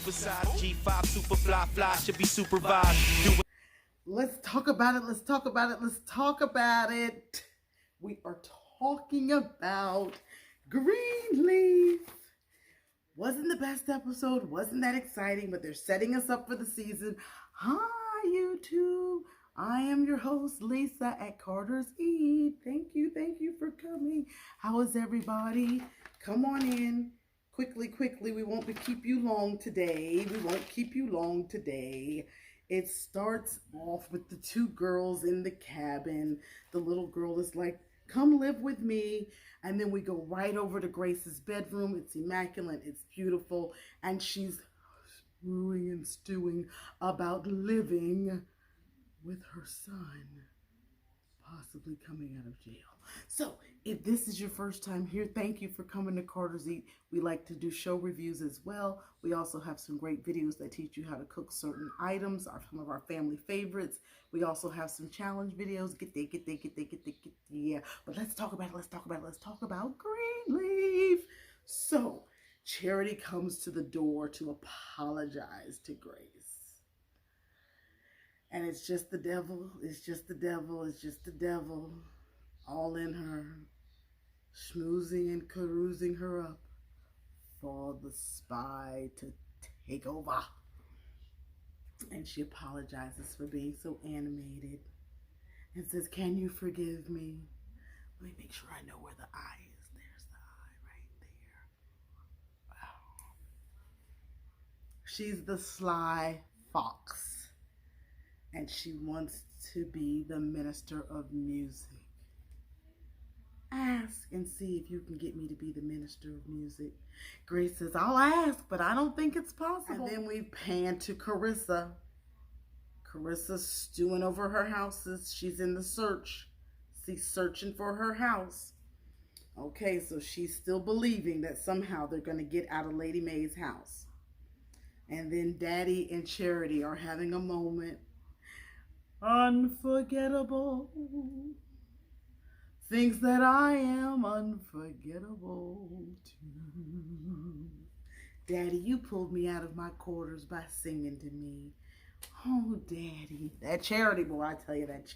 supersized G5, super fly, should be supervised. Let's talk about it. Let's talk about it. Let's talk about it. We are talking about Greenleaf. Wasn't the best episode. Wasn't that exciting, but they're setting us up for the season. Hi, YouTube. I am your host, Lisa at Carter's Eat. Thank you for coming. How is everybody? Come on in. Quickly. We won't keep you long today. It starts off with the two girls in the cabin. The little girl is like, come live with me. And then we go right over to Grace's bedroom. It's immaculate. It's beautiful. And she's brewing and stewing about living with her son, possibly coming out of jail. So if this is your first time here, thank you for coming to Carter's Eat. We like to do show reviews as well. We also have some great videos that teach you how to cook certain items, some of our family favorites. We also have some challenge videos. Get there. Yeah. But let's talk about it. Let's talk about Greenleaf. So Charity comes to the door to apologize to Grace. And it's just the devil, all in her, schmoozing and carousing her up for the spy to take over. And she apologizes for being so animated and says, can you forgive me? Let me make sure I know where the eye is. There's the eye right there. Wow. She's the sly fox. And she wants to be the minister of music. Ask and see if you can get me to be the minister of music. Grace says, I'll ask, but I don't think it's possible. And then we pan to Carissa. Carissa's stewing over her houses. She's in the search. She's searching for her house. Okay, so she's still believing that somehow they're going to get out of Lady May's house. And then Daddy and Charity are having a moment. Unforgettable. Thinks that I am unforgettable too. Daddy, you pulled me out of my quarters by singing to me. Oh, Daddy. That Charity boy, I tell you, that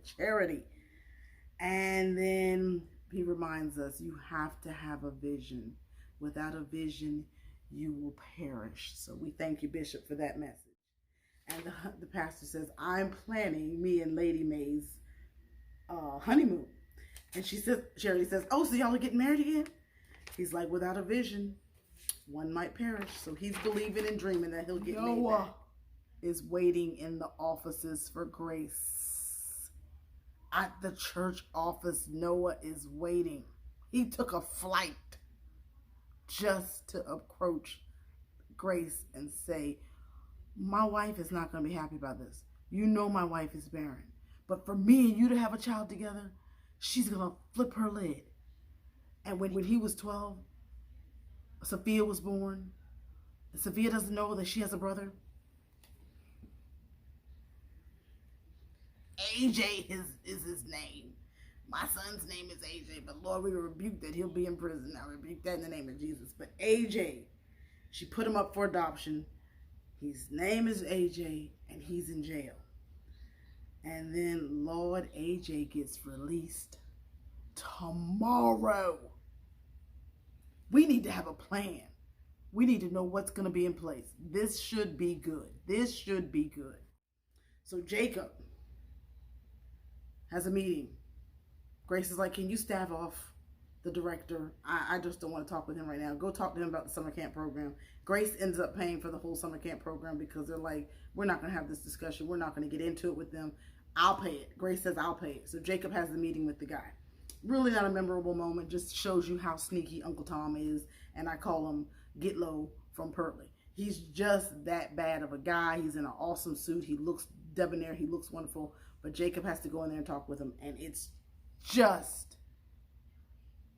Charity. And then he reminds us, you have to have a vision. Without a vision, you will perish. So we thank you, Bishop, for that message. And the pastor says, I'm planning me and Lady May's honeymoon. And Charity says, oh, so y'all are getting married again? He's like, without a vision, one might perish. So he's believing and dreaming that he'll get married. Noah is waiting in the offices for Grace. At the church office, Noah is waiting. He took a flight just to approach Grace and say, my wife is not going to be happy about this. You know my wife is barren. But for me and you to have a child together, she's going to flip her lid. And when he was 12, Sophia was born. Sophia doesn't know that she has a brother. AJ is his name. My son's name is AJ, but Lord, we rebuke that he'll be in prison. I rebuke that in the name of Jesus. But AJ, she put him up for adoption. His name is AJ, and he's in jail. And then, Lord, AJ gets released tomorrow. We need to have a plan. We need to know what's going to be in place. This should be good. So Jacob has a meeting. Grace is like, can you stave off the director? I just don't want to talk with him right now. Go talk to him about the summer camp program. Grace ends up paying for the whole summer camp program because they're like, we're not going to have this discussion. We're not going to get into it with them. I'll pay it. Grace says, I'll pay it. So Jacob has the meeting with the guy. Really not a memorable moment. Just shows you how sneaky Uncle Tom is. And I call him Get Low from Pertley. He's just that bad of a guy. He's in an awesome suit. He looks debonair. He looks wonderful. But Jacob has to go in there and talk with him. And it's just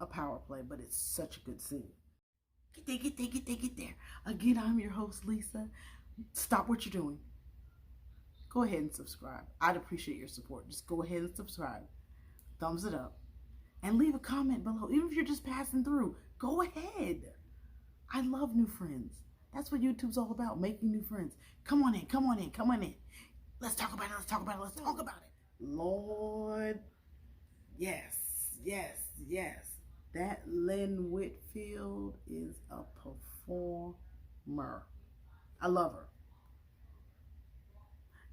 a power play, but it's such a good scene. Get there. Again, I'm your host, Lisa. Stop what you're doing. Go ahead and subscribe. I'd appreciate your support. Just go ahead and subscribe. Thumbs it up. And leave a comment below. Even if you're just passing through, go ahead. I love new friends. That's what YouTube's all about, making new friends. Come on in, come on in, come on in. Let's talk about it, let's talk about it, let's talk about it. Lord, yes, yes, yes. That Lynn Whitfield is a performer. I love her.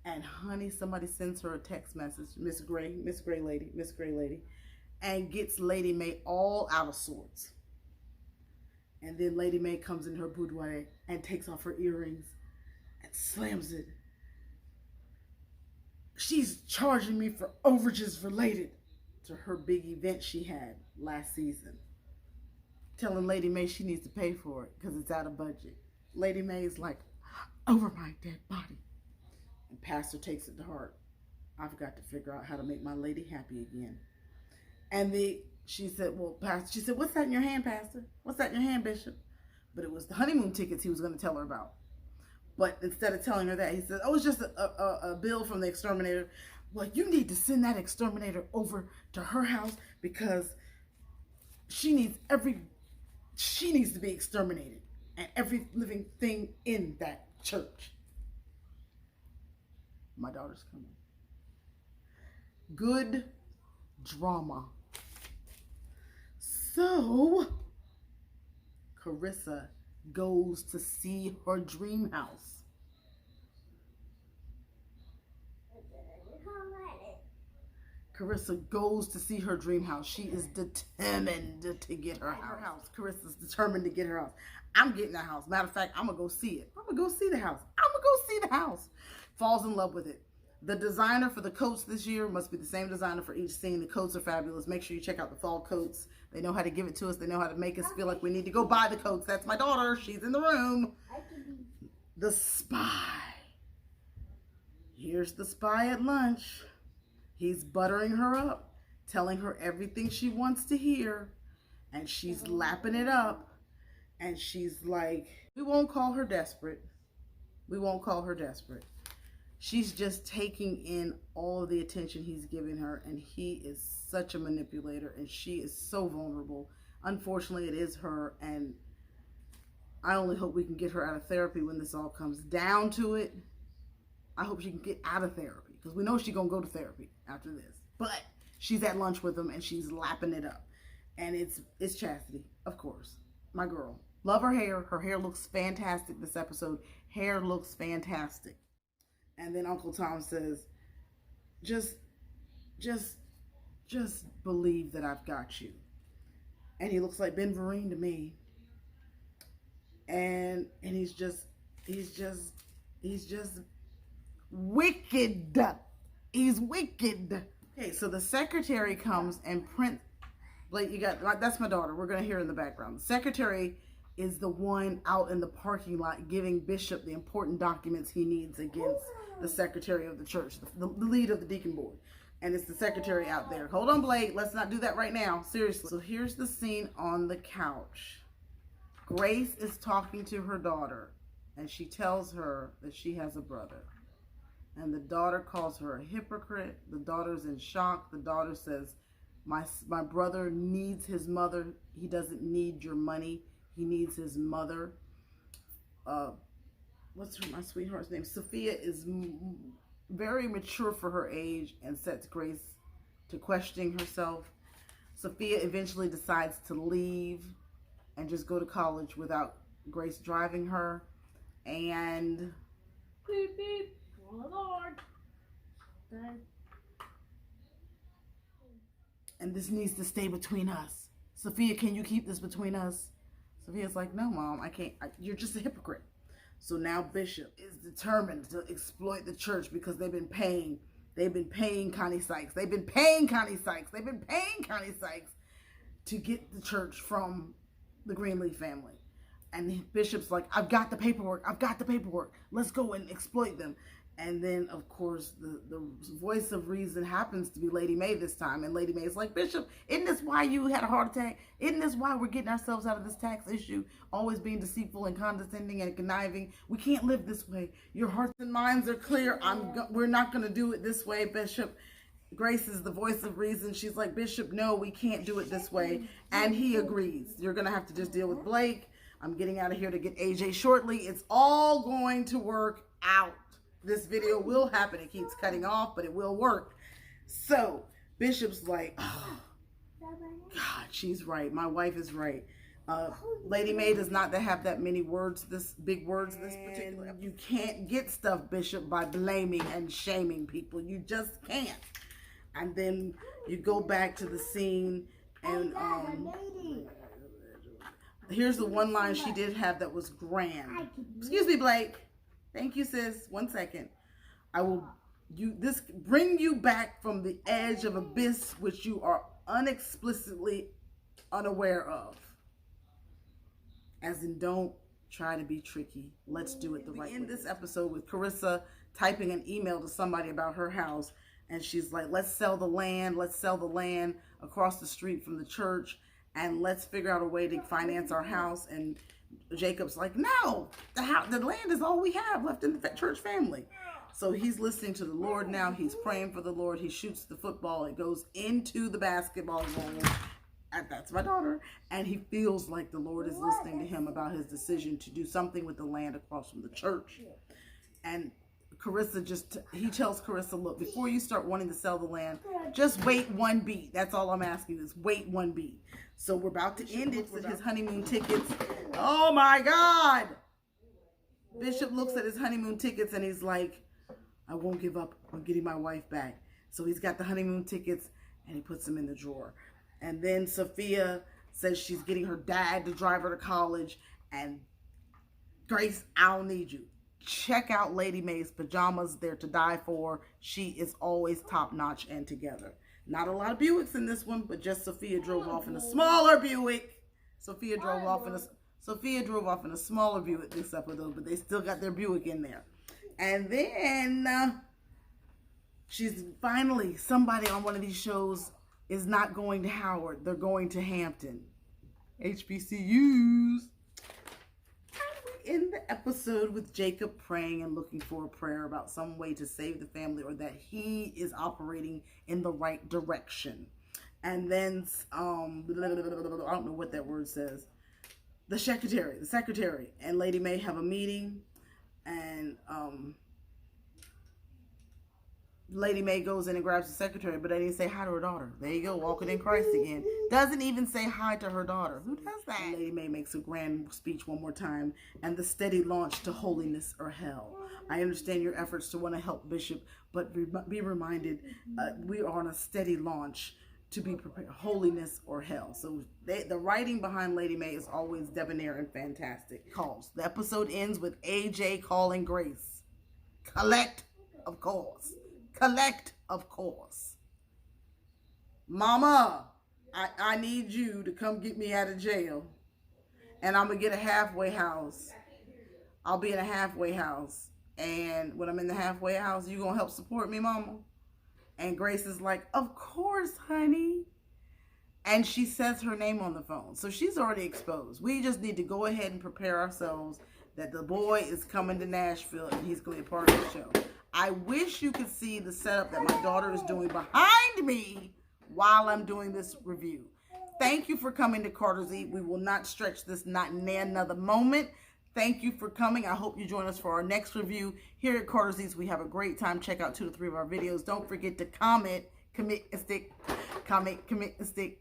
And honey, somebody sends her a text message, Miss Gray Lady, and gets Lady Mae all out of sorts. And then Lady Mae comes in her boudoir and takes off her earrings and slams it. She's charging me for overages related to her big event she had last season. Telling Lady Mae she needs to pay for it because it's out of budget. Lady Mae is like, over my dead body. And Pastor takes it to heart. I've got to figure out how to make my lady happy again. And she said, well, Pastor, she said, what's that in your hand, Pastor? What's that in your hand, Bishop? But it was the honeymoon tickets he was going to tell her about. But instead of telling her that, he said, oh, it's just a bill from the exterminator. Well, you need to send that exterminator over to her house because she needs to be exterminated. And every living thing in that church. My daughter's coming. Good drama. So, Carissa goes to see her dream house. Carissa goes to see her dream house. She is determined to get her house. Carissa's determined to get her house. I'm getting that house. Matter of fact, I'm going to go see it. I'm going to go see the house. I'm going to go see the house. Falls in love with it. The designer for the coats this year must be the same designer for each scene. The coats are fabulous. Make sure you check out the fall coats. They know how to give it to us. They know how to make us feel like we need to go buy the coats. That's my daughter. She's in the room. The spy. Here's the spy at lunch. He's buttering her up, telling her everything she wants to hear. And she's lapping it up. And she's like, we won't call her desperate. We won't call her desperate. She's just taking in all of the attention he's giving her, and he is such a manipulator, and she is so vulnerable. Unfortunately, it is her, and I only hope we can get her out of therapy when this all comes down to it. I hope she can get out of therapy, because we know she's going to go to therapy after this. But she's at lunch with him, and she's lapping it up. And it's Chastity, of course, my girl. Love her hair. Her hair looks fantastic this episode. Hair looks fantastic. And then Uncle Tom says, just believe that I've got you. And he looks like Ben Vereen to me. And he's just wicked. He's wicked. Okay, so the secretary comes and Blake, that's my daughter. We're going to hear in the background. The secretary is the one out in the parking lot giving Bishop the important documents he needs against the secretary of the church, the lead of the Deacon Board. And it's the secretary out there. Hold on, Blake. Let's not do that right now. Seriously. So here's the scene on the couch. Grace is talking to her daughter, and she tells her that she has a brother. And the daughter calls her a hypocrite. The daughter's in shock. The daughter says, my brother needs his mother. He doesn't need your money. He needs his mother. What's my sweetheart's name? Sophia is very mature for her age and sets Grace to questioning herself. Sophia eventually decides to leave and just go to college without Grace driving her. And beep, beep. Oh, Lord. And this needs to stay between us. Sophia, can you keep this between us? Sophia's like, no, Mom, I can't. You're just a hypocrite. So now Bishop is determined to exploit the church because they've been paying Connie Sykes. They've been paying Connie Sykes to get the church from the Greenleaf family. And Bishop's like, I've got the paperwork. Let's go and exploit them. And then, of course, the voice of reason happens to be Lady Mae this time. And Lady Mae is like, Bishop, isn't this why you had a heart attack? Isn't this why we're getting ourselves out of this tax issue? Always being deceitful and condescending and conniving. We can't live this way. Your hearts and minds are clear. We're not going to do it this way, Bishop. Grace is the voice of reason. She's like, Bishop, no, we can't do it this way. And he agrees. You're going to have to just deal with Blake. I'm getting out of here to get AJ shortly. It's all going to work out. This video will happen. It keeps cutting off, but it will work. So Bishop's like, oh, God, she's right. My wife is right. Lady May does not have that many words, big words this particular episode. You can't get stuff, Bishop, by blaming and shaming people. You just can't. And then you go back to the scene, and here's the one line she did have that was grand. Excuse me, Blake. Thank you, sis. 1 second. I will bring you back from the edge of abyss which you are unexplicitly unaware of. As in, don't try to be tricky. Let's do it the right way. We end this episode with Carissa typing an email to somebody about her house, and she's like, let's sell the land. Let's sell the land across the street from the church, and let's figure out a way to finance our house. And Jacob's like, no, the land is all we have left in the church family. So he's listening to the Lord now. He's praying for the Lord. He shoots the football. It goes into the basketball goal. That's my daughter. And he feels like the Lord is listening to him about his decision to do something with the land across from the church. And Carissa he tells Carissa, look, before you start wanting to sell the land, just wait 1 beat. That's all I'm asking is wait 1 beat. So we're about to end it with his honeymoon tickets. Oh my God. Bishop looks at his honeymoon tickets and he's like, I won't give up on getting my wife back. So he's got the honeymoon tickets and he puts them in the drawer. And then Sophia says she's getting her dad to drive her to college. And Grace, I don't need you. Check out Lady May's pajamas. They're to die for. She is always top notch and together. Not a lot of Buicks in this one, but just Sophia drove off in a smaller Buick. Sophia drove off in a smaller Buick this episode, but they still got their Buick in there. And then she's finally, somebody on one of these shows is not going to Howard. They're going to Hampton. HBCUs. In the episode with Jacob praying and looking for a prayer about some way to save the family, or that he is operating in the right direction. And then, I don't know what that word says. The secretary and Lady May have a meeting, and Lady May goes in and grabs the secretary, but they didn't say hi to her daughter. There you go, walking in Christ again. Doesn't even say hi to her daughter. Who does that? And Lady May makes a grand speech one more time, and the steady launch to holiness or hell. I understand your efforts to want to help Bishop, but be reminded, we are on a steady launch to be prepared, holiness or hell. So the writing behind Lady May is always debonair and fantastic. Calls. The episode ends with AJ calling Grace. Collect, of course. Collect, of course. Mama, I need you to come get me out of jail. And I'm going to get a halfway house. I'll be in a halfway house. And when I'm in the halfway house, you going to help support me, Mama? And Grace is like, of course, honey. And she says her name on the phone. So she's already exposed. We just need to go ahead and prepare ourselves that the boy is coming to Nashville and he's going to be a part of the show. I wish you could see the setup that my daughter is doing behind me while I'm doing this review. Thank you for coming to Carter's Eat. We will not stretch this not another moment. Thank you for coming. I hope you join us for our next review. Here at Carter's Eats, we have a great time. Check out 2 to 3 of our videos. Don't forget to comment, commit, and stick. Comment, commit, and stick.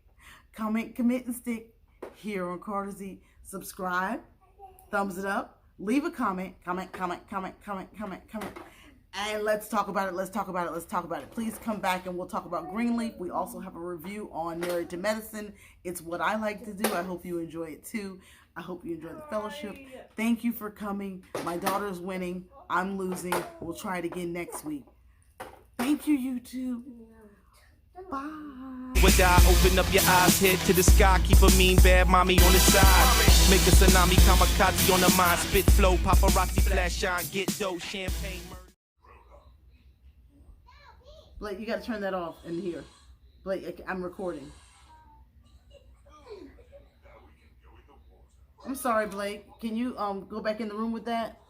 Comment, commit, and stick. Here on Carter's Eat. Subscribe. Thumbs it up. Leave a comment. Comment. And let's talk about it. Please come back and we'll talk about Greenleaf. We also have a review on Married to Medicine. It's what I like to do. I hope you enjoy it too. I hope you enjoy the fellowship. Thank you for coming. My daughter's winning. I'm losing. We'll try it again next week. Thank you, YouTube. Bye. With that, open up your eyes, head to the sky. Keep a mean bad mommy on the side. Make a tsunami, kamikaze on the mind. Spit flow, paparazzi, flash shine, get dough, champagne. Blake, you got to turn that off in here. Blake, I'm recording. I'm sorry, Blake. Can you go back in the room with that?